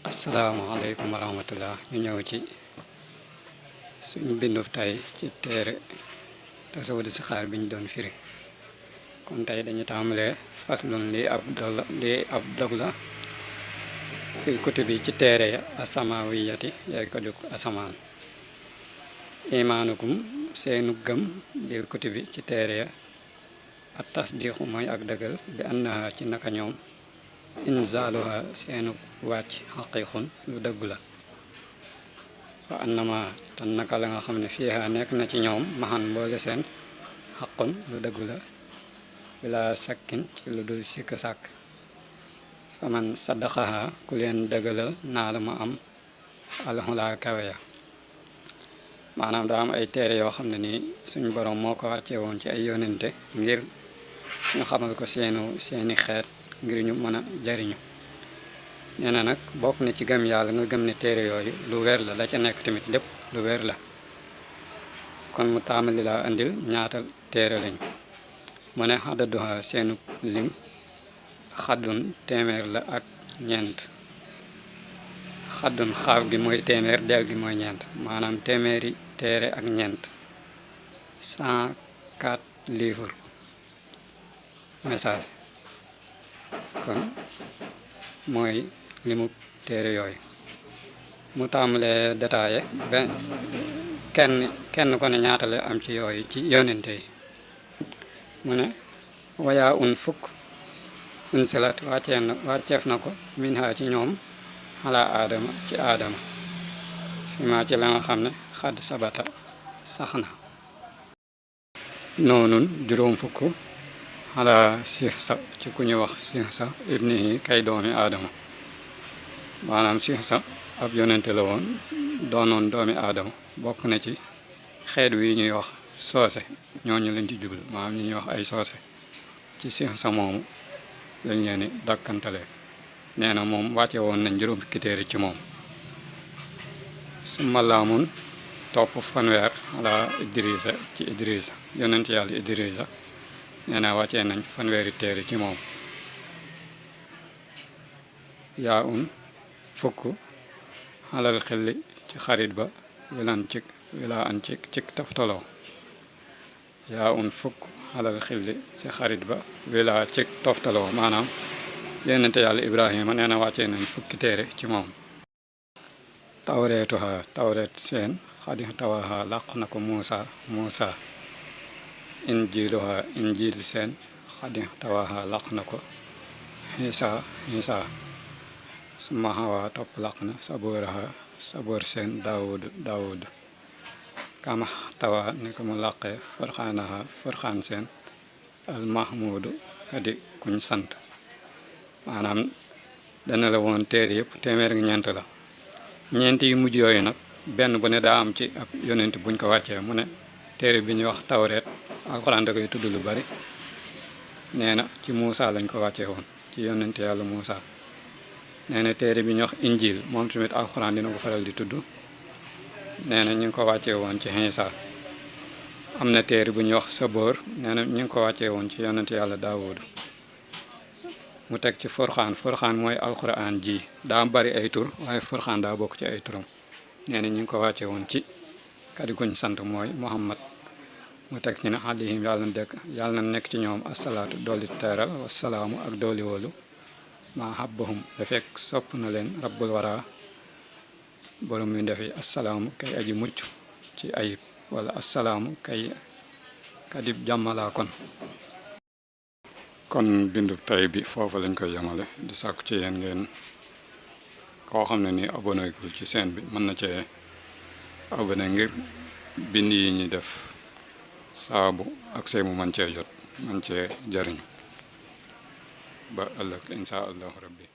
asalaamaaleykum wa rahmatullah ñu ñëw ci suñu bindub tey ci téere tasawudu si xaar bi ñu doon firi kon tey dañu tàmbalee faslun lii ab dog la fil kutubi ci téere ya asamawiyati yay ko duk asamaan imaanukum seenu gëm bil kutubi ci téere ya at tasdiqu mooy ak dëggal bi annaha ci naka ñoom inzaaluha seenu wàcc xaqiiqun lu dëggu la wa annama te naka la nga xam ne fiiha nekk na ci ñoom maxan mboole seen xaqun lu dëggu la bila sakkin ci lu dul sikk sàkk faman saddaqaha ku leen dëggalal naa la mu am alxulaa kawe ya maanaam daa am ay téere yoo xam ne nii suñu borom moo ko wàcce woon ci ay yonente ngir ñu xamal ko seeni xeet ngir ñu mën a jariñu nee na nag bokk na ci gëm yàlla nga gëm ne téere yooyu lu wér la la ca nekk tamit lépp lu wér la kon mu taamali laa andil ñaata téere lañ mu ne xadaduha seenu lim xaddun téeméer la ak ñeent xaddun xaaf gi mooy téeméer del gi mooy ñeent maanaam téeméeri téere ak ñeent 104 livres message kon mooy limu téere yooyu mu tàmbalee détaillé benn kenn ko ne ñaata la am ci yooyu ci yonente yi mu ne wayaa un fukk unsilat wàcceef na ko min ha ci ñoom xalaa aadama ci aadama fi ma ci la nga xam ne xadd sabata sax na noonun juróom fukk xalaa siix sa ci ku ñu wax siix sa ibni yi kay doomi aadama maanaam siix sa ab yonente la woon doonoon doomi aadama bokk na ci xeet wi ñuy wax soose ñooñu lañ ci jublu maanaam ñi ñuy wax ay soose ci siix sa moomu lañ leen di dakkantalee nee na moom wàcce woon nañ juróom fukki téere ci moom su malaamun topp fanweer ala idrisa ci idrisa yonent yàlla idrisa nee na wàccee nañ fanweeri téere ci moom yaa un fukk xalal xelli ci xarit ba wila an cik taftaloo yaa un fukk xalal xelli ci xarit ba wila cik toftaloo maanaam yonente yàlla ibrahima nee na wàccee nañ fukki téere ci moom tawreetuha tawreet seen xadi tawaha làqu na ko muusa injiluha injil seen xadi tawaha làq na ko xiisa suma hawa topp làq na saboor seen daawud kama tawa ni ko mu làqee farxaan seen almahmudu kadi kuñ sant maanaam dana la woon téere yëpp téeméer ak ñeent la ñeent yu mujj yooyu nag benn bu ne daa am ci ab yonent buñ ko wàccee mu ne téere bi ñuy wax tawreet alxuraan da koy tudd lu bari nee na ci Muusa lañ ko wàccee woon ci yonent yàlla Muusa nee na téere bi ñuy wax injil moom tamit alxuraan dina ko faral di tudd nee na ñu ngi ko wàccee woon ci Iisa am na téere bu ñuy wax saboor nee na ñu ngi ko wàccee woon ci yonent yàlla daawudu mu teg ci furxaan mooy alxuraan ji daa bari ay tur waaye furxaan daa bokk ci ay turam nee na ñu ngi ko wàccee woon ci kadi kuñ sant mooy muhammad mu teg ci ne alayhim yàlla na nekk ci ñoom asalaatu dooli teeral wasalaamu ak dooli wóolu maa habbahum da fekk sopp na leen rabbul wara borom mi ndefi asalaamu kay aji mucc ci ayib wala asalaamu kay kadib jàmmalaa kon bindu tay bi foofu lañ koy yemale di sàkku ci yéen ngeen koo xam ne ni abonné gul ci chaîne bi mën na cee abonné ngir bind yi ñuy def saabu ak see mu man cee jot man cee jariñu ba ëllëg insha allahu rabbi